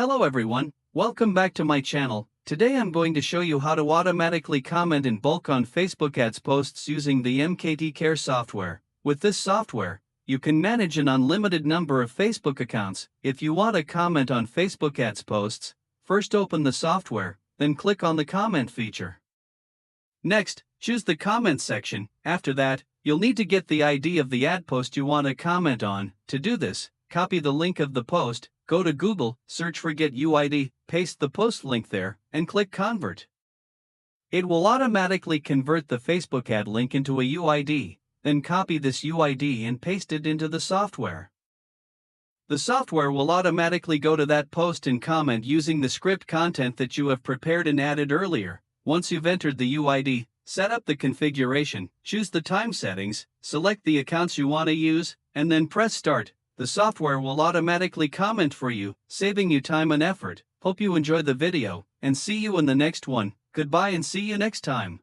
Hello everyone, welcome back to my channel. Today I'm going to show you how to automatically comment in bulk on Facebook ads posts using the MKT Care software. With this software, you can manage an unlimited number of Facebook accounts. If you want to comment on Facebook ads posts, first open the software, then click on the comment feature. Next, choose the comment section. After that, you'll need to get the ID of the ad post you want to comment on. To do this, copy the link of the post, go to Google, search for Get UID, paste the post link there, and click Convert. It will automatically convert the Facebook ad link into a UID, then copy this UID and paste it into the software. The software will automatically go to that post and comment using the script content that you have prepared and added earlier. Once you've entered the UID, set up the configuration, choose the time settings, select the accounts you want to use, and then press Start. The software will automatically comment for you, saving you time and effort. Hope you enjoyed the video, and see you in the next one. Goodbye and see you next time.